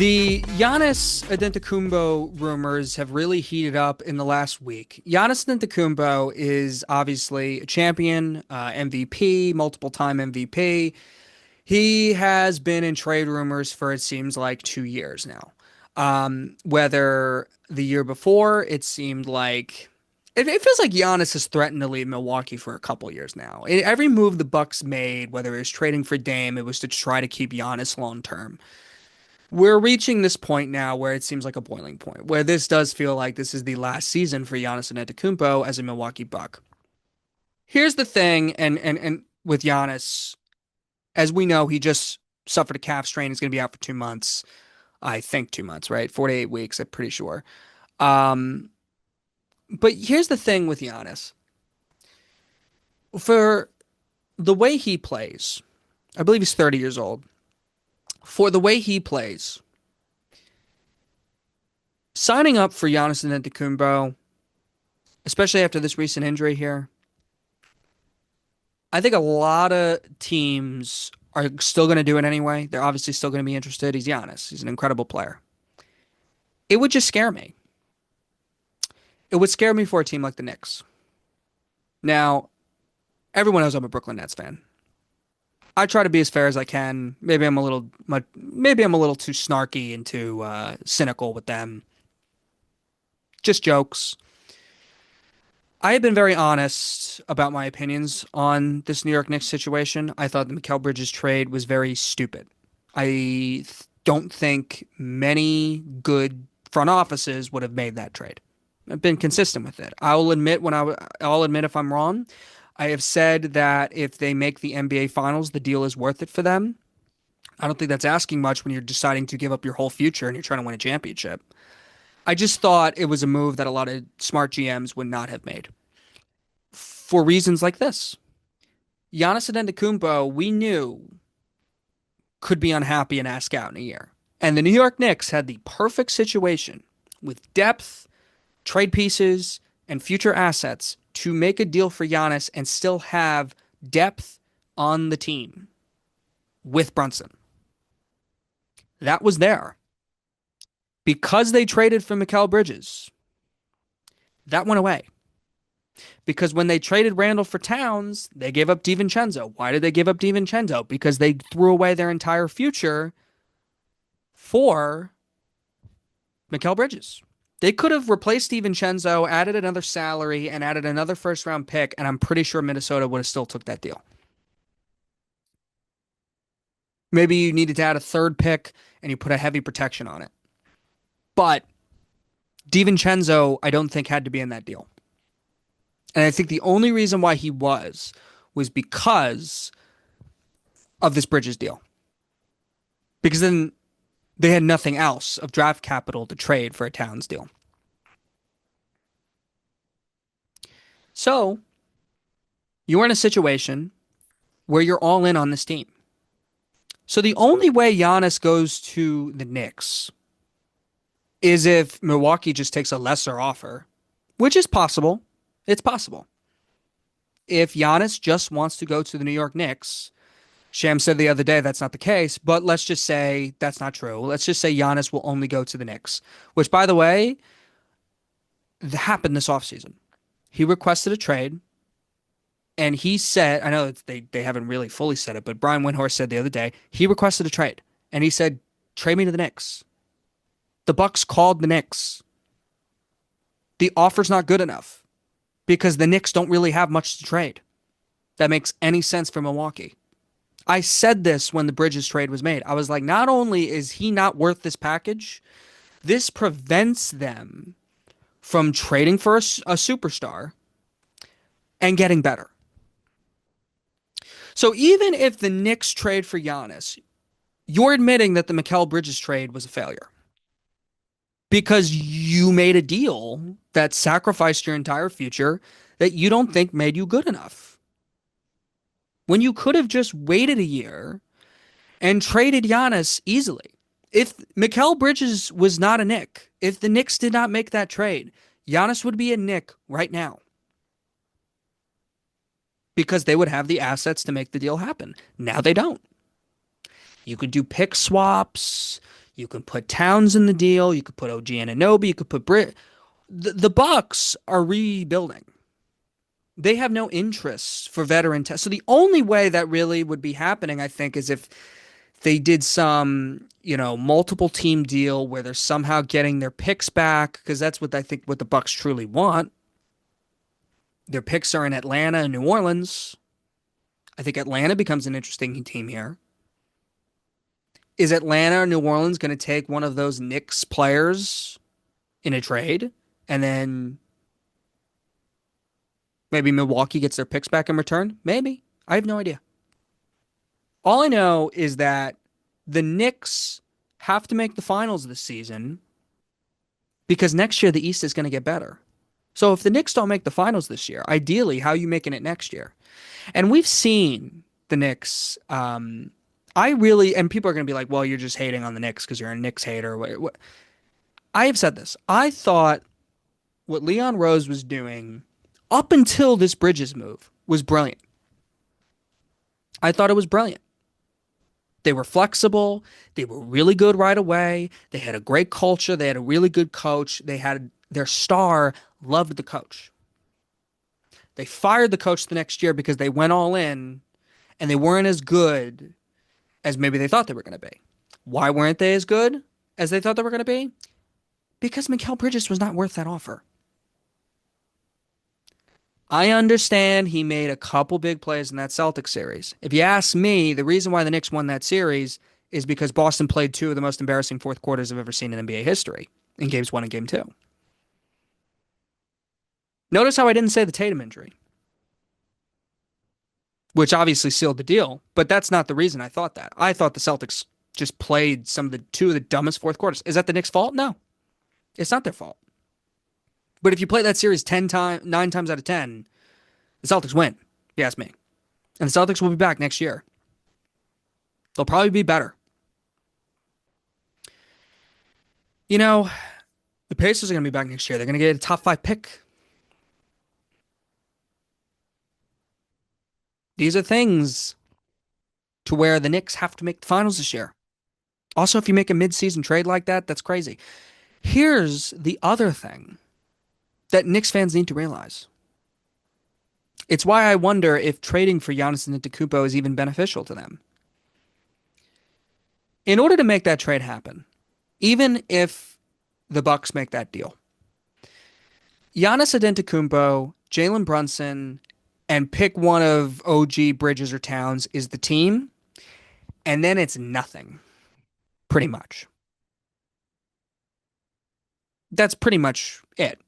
The Giannis Antetokounmpo rumors have really heated up in the last week. Giannis Antetokounmpo is obviously a champion, MVP, multiple-time MVP. He has been in trade rumors for it seems like 2 years now. Whether the year before, it seemed like it feels like Giannis has threatened to leave Milwaukee for a couple years now. Every move the Bucks made, whether it was trading for Dame, it was to try to keep Giannis long term. We're reaching this point now where it seems like a boiling point, where this does feel like this is the last season for Giannis Antetokounmpo as a Milwaukee Buck. Here's the thing, and with Giannis, as we know, he just suffered a calf strain. He's going to be out for 2 months. I think 2 months, right? 4 to 8 weeks, I'm pretty sure. Um, but here's the thing with Giannis. For the way he plays, I believe he's 30 years old. For the way he plays, signing up for Giannis Antetokounmpo, especially after this recent injury here, I think a lot of teams are still going to do it anyway. They're obviously still going to be interested. He's Giannis. He's an incredible player. It would just scare me. It would scare me for a team like the Knicks. Now, everyone knows I'm a Brooklyn Nets fan. I try to be as fair as I can. Maybe I'm a little too snarky and too cynical with them. Just jokes. I have been very honest about my opinions on this New York Knicks situation. I thought the Mikal Bridges trade was very stupid. Don't think many good front offices would have made that trade. I've been consistent with it. I'll admit if I'm wrong. I have said that if they make the NBA Finals, the deal is worth it for them. I don't think that's asking much when you're deciding to give up your whole future and you're trying to win a championship. I just thought it was a move that a lot of smart GMs would not have made for reasons like this. Giannis Antetokounmpo, we knew could be unhappy and ask out in a year. And the New York Knicks had the perfect situation with depth, trade pieces, and future assets to make a deal for Giannis and still have depth on the team with Brunson. That was there. Because they traded for Mikal Bridges, that went away. Because when they traded Randall for Towns, they gave up DiVincenzo. Why did they give up DiVincenzo? Because they threw away their entire future for Mikal Bridges. They could have replaced DiVincenzo, added another salary, and added another first-round pick, and I'm pretty sure Minnesota would have still took that deal. Maybe you needed to add a third pick, and you put a heavy protection on it. But DiVincenzo, I don't think, had to be in that deal. And I think the only reason why he was because of this Bridges deal. Because then they had nothing else of draft capital to trade for a Towns deal. So you're in a situation where you're all in on this team. So the only way Giannis goes to the Knicks is if Milwaukee just takes a lesser offer, which is possible. It's possible. If Giannis just wants to go to the New York Knicks, Sham said the other day that's not the case, but let's just say that's not true. Let's just say Giannis will only go to the Knicks, which, by the way, happened this offseason. He requested a trade, and he said, I know they haven't really fully said it, but Brian Windhorst said the other day, he requested a trade, and he said, trade me to the Knicks. The Bucks called the Knicks. The offer's not good enough because the Knicks don't really have much to trade. That makes any sense for Milwaukee. I said this when the Bridges trade was made. I was like, not only is he not worth this package, this prevents them from trading for a superstar and getting better. So even if the Knicks trade for Giannis, you're admitting that the Mikal Bridges trade was a failure because you made a deal that sacrificed your entire future that you don't think made you good enough. When you could have just waited a year and traded Giannis easily. If Mikal Bridges was not a Knick, if the Knicks did not make that trade, Giannis would be a Knick right now because they would have the assets to make the deal happen. Now they don't. You could do pick swaps. You can put Towns in the deal. You could put OG Anunoby. You could put Brit. The Bucks are rebuilding. They have no interest for veteran test. So the only way that really would be happening, I think, is if they did some, multiple team deal where they're somehow getting their picks back, because that's what I think what the Bucks truly want. Their picks are in Atlanta and New Orleans. I think Atlanta becomes an interesting team here. Is Atlanta or New Orleans going to take one of those Knicks players in a trade? And then maybe Milwaukee gets their picks back in return? Maybe. I have no idea. All I know is that the Knicks have to make the finals this season because next year the East is going to get better. So if the Knicks don't make the finals this year, ideally, how are you making it next year? And we've seen the Knicks. And people are going to be like, well, you're just hating on the Knicks because you're a Knicks hater. I have said this. I thought what Leon Rose was doing up until this Bridges move was brilliant. I thought it was brilliant. They were flexible. They were really good right away. They had a great culture. They had a really good coach. They had their star loved the coach. They fired the coach the next year because they went all in and they weren't as good as maybe they thought they were going to be. Why weren't they as good as they thought they were going to be? Because Mikal Bridges was not worth that offer. I understand he made a couple big plays in that Celtics series. If you ask me, the reason why the Knicks won that series is because Boston played two of the most embarrassing fourth quarters I've ever seen in NBA history in games one and game two. Notice how I didn't say the Tatum injury, which obviously sealed the deal, but that's not the reason I thought that. I thought the Celtics just played two of the dumbest fourth quarters. Is that the Knicks' fault? No, it's not their fault. But if you play that series 9 times out of 10, the Celtics win, if you ask me. And the Celtics will be back next year. They'll probably be better. The Pacers are going to be back next year. They're going to get a top 5 pick. These are things to where the Knicks have to make the finals this year. Also, if you make a mid-season trade like that, that's crazy. Here's the other thing that Knicks fans need to realize. It's why I wonder if trading for Giannis Antetokounmpo is even beneficial to them. In order to make that trade happen, even if the Bucks make that deal, Giannis Antetokounmpo, Jalen Brunson, and pick one of OG, Bridges, or Towns is the team, and then it's nothing, pretty much. That's pretty much it.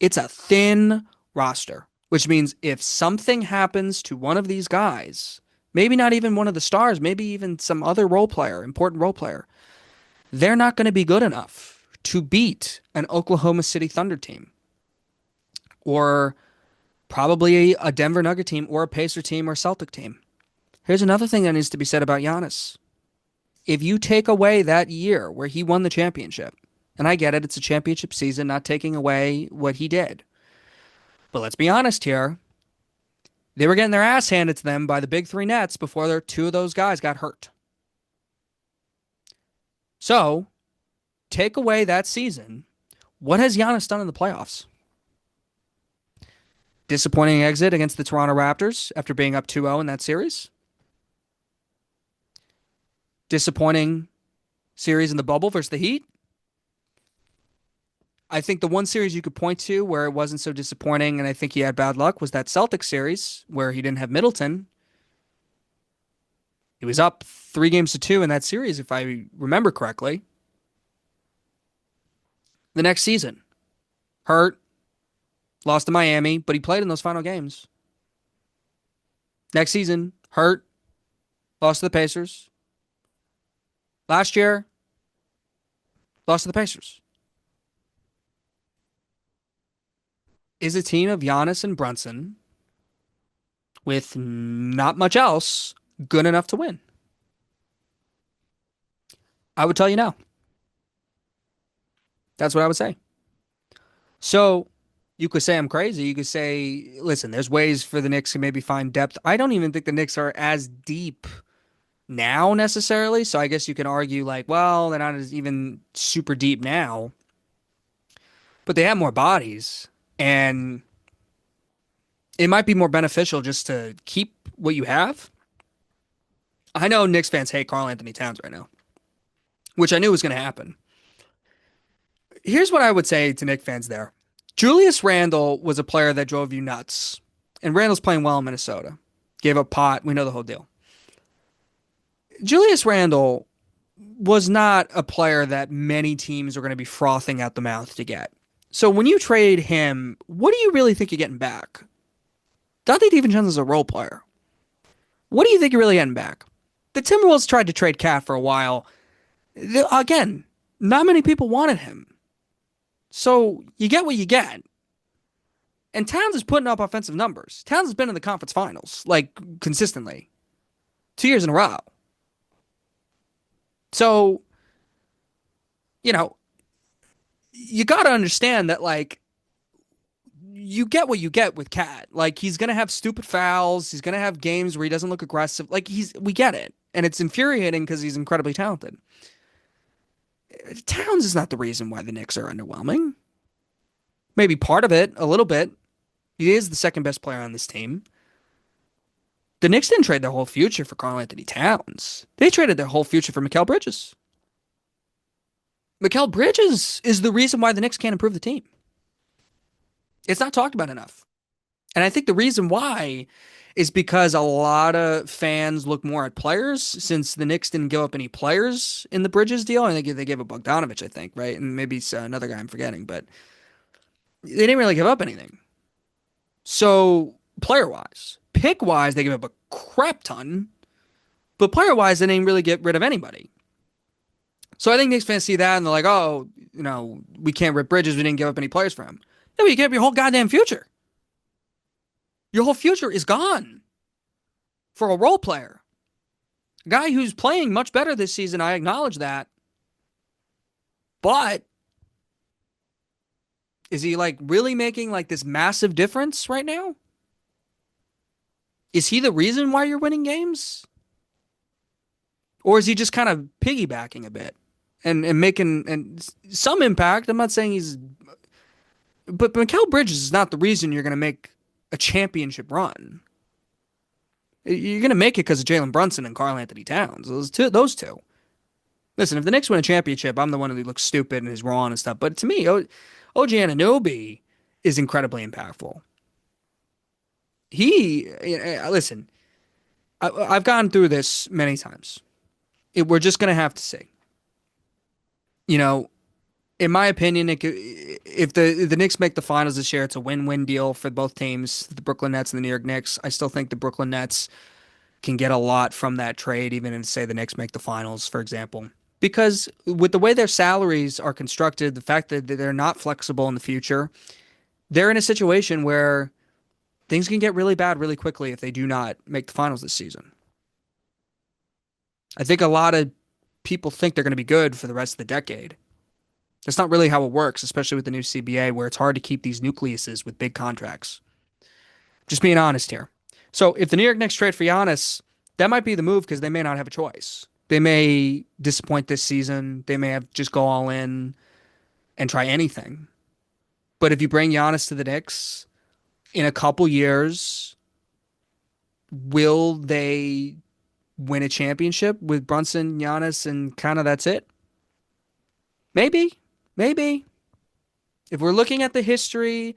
It's a thin roster, which means if something happens to one of these guys, maybe not even one of the stars, maybe even some other important role player, they're not going to be good enough to beat an Oklahoma City Thunder team or probably a Denver Nugget team or a Pacer team or Celtic team. Here's another thing that needs to be said about Giannis. If you take away that year where he won the championship, and I get it, it's a championship season, not taking away what he did. But let's be honest here. They were getting their ass handed to them by the big three Nets before two of those guys got hurt. So, take away that season. What has Giannis done in the playoffs? Disappointing exit against the Toronto Raptors after being up 2-0 in that series. Disappointing series in the bubble versus the Heat. I think the one series you could point to where it wasn't so disappointing and I think he had bad luck was that Celtics series where he didn't have Middleton. He was up 3-2 in that series, if I remember correctly. The next season, hurt, lost to Miami, but he played in those final games. Next season, hurt, lost to the Pacers. Last year, lost to the Pacers. Is a team of Giannis and Brunson with not much else good enough to win? I would tell you no. That's what I would say. So you could say I'm crazy. You could say, listen, there's ways for the Knicks to maybe find depth. I don't even think the Knicks are as deep now necessarily. So I guess you can argue like, well, they're not as even super deep now, but they have more bodies, and it might be more beneficial just to keep what you have. I know Knicks fans hate Karl Anthony Towns right now, which I knew was going to happen. Here's what I would say to Knicks fans there. Julius Randle was a player that drove you nuts. And Randle's playing well in Minnesota. Gave up pot. We know the whole deal. Julius Randle was not a player that many teams are going to be frothing at the mouth to get. So when you trade him, what do you really think you're getting back? Dante DiVincenzo's a role player. What do you think you're really getting back? The Timberwolves tried to trade Cat for a while. Again, not many people wanted him. So you get what you get. And Towns is putting up offensive numbers. Towns has been in the conference finals, like consistently, 2 years in a row. So, you know, you got to understand that, like, you get what you get with Cat. Like, he's going to have stupid fouls. He's going to have games where he doesn't look aggressive. Like, we get it. And it's infuriating because he's incredibly talented. Towns is not the reason why the Knicks are underwhelming. Maybe part of it, a little bit. He is the second best player on this team. The Knicks didn't trade their whole future for Karl Anthony Towns. They traded their whole future for Mikal Bridges. Mikal Bridges is the reason why the Knicks can't improve the team. It's not talked about enough. And I think the reason why is because a lot of fans look more at players since the Knicks didn't give up any players in the Bridges deal. I think they gave up Bogdanovich, I think, right? And maybe it's another guy I'm forgetting, but they didn't really give up anything. So player wise, pick wise, they gave up a crap ton, but player wise, they didn't really get rid of anybody. So I think Knicks fans see that and they're like, oh, we can't rip Bridges. We didn't give up any players for him. No, you gave up your whole goddamn future. Your whole future is gone for a role player. A guy who's playing much better this season. I acknowledge that. But is he like really making like this massive difference right now? Is he the reason why you're winning games? Or is he just kind of piggybacking a bit and making and some impact? I'm not saying he's, but Mikal Bridges is not the reason you're going to make a championship run. You're going to make it because of Jalen Brunson and Karl Anthony Towns. Those two. Listen, if the Knicks win a championship, I'm the one who looks stupid and is wrong and stuff. But to me, OG Anunoby is incredibly impactful. Listen, I've gone through this many times. We're just going to have to see. You know, in my opinion, if the Knicks make the finals this year, it's a win-win deal for both teams, the Brooklyn Nets and the New York Knicks. I still think the Brooklyn Nets can get a lot from that trade, even if, say, the Knicks make the finals, for example. Because with the way their salaries are constructed, the fact that they're not flexible in the future, they're in a situation where things can get really bad really quickly if they do not make the finals this season. I think a lot of people think they're going to be good for the rest of the decade. That's not really how it works, especially with the new CBA, where it's hard to keep these nucleuses with big contracts. Just being honest here. So if the New York Knicks trade for Giannis, that might be the move because they may not have a choice. They may disappoint this season. They may have just go all in and try anything. But if you bring Giannis to the Knicks in a couple years, will they win a championship with Brunson, Giannis, and kind of that's it? Maybe. Maybe. If we're looking at the history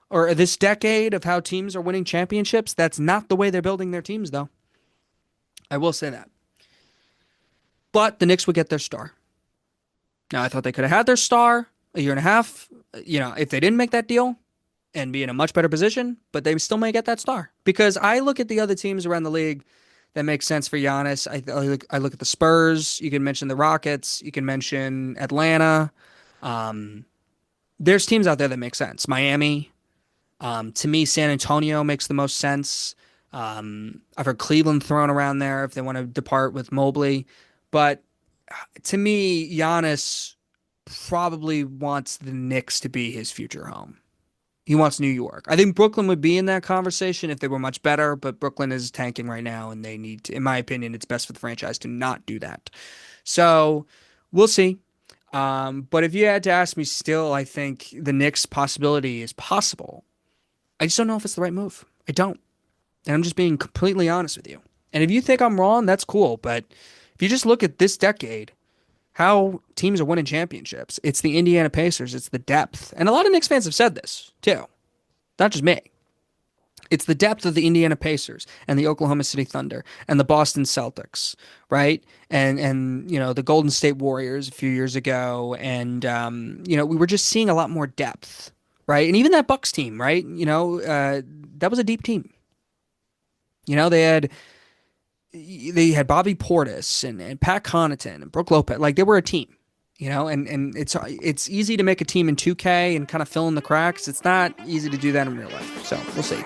or this decade of how teams are winning championships, that's not the way they're building their teams, though. I will say that. But the Knicks would get their star. Now, I thought they could have had their star a year and a half, if they didn't make that deal and be in a much better position, but they still may get that star. Because I look at the other teams around the league that make sense for Giannis. I look at the Spurs. You can mention the Rockets. You can mention Atlanta. There's teams out there that make sense. Miami. To me, San Antonio makes the most sense. I've heard Cleveland thrown around there if they want to depart with Mobley. But to me, Giannis probably wants the Knicks to be his future home. He wants New York. I think Brooklyn would be in that conversation if they were much better, but Brooklyn is tanking right now, and they need to, in my opinion, it's best for the franchise to not do that. So we'll see. But if you had to ask me still, I think the Knicks possibility is possible. I just don't know if it's the right move. I don't. And I'm just being completely honest with you. And if you think I'm wrong, that's cool. But if you just look at this decade, how teams are winning championships, it's the Indiana Pacers, it's the depth. And a lot of Knicks fans have said this too, not just me. It's the depth of the Indiana Pacers and the Oklahoma City Thunder and the Boston Celtics, right? And the Golden State Warriors a few years ago, and we were just seeing a lot more depth, right? And even that Bucks team, right? That was a deep team. They had Bobby Portis and Pat Connaughton and Brooke Lopez. Like they were a team, and it's easy to make a team in 2K and kind of fill in the cracks. It's not easy to do that in real life. So we'll see.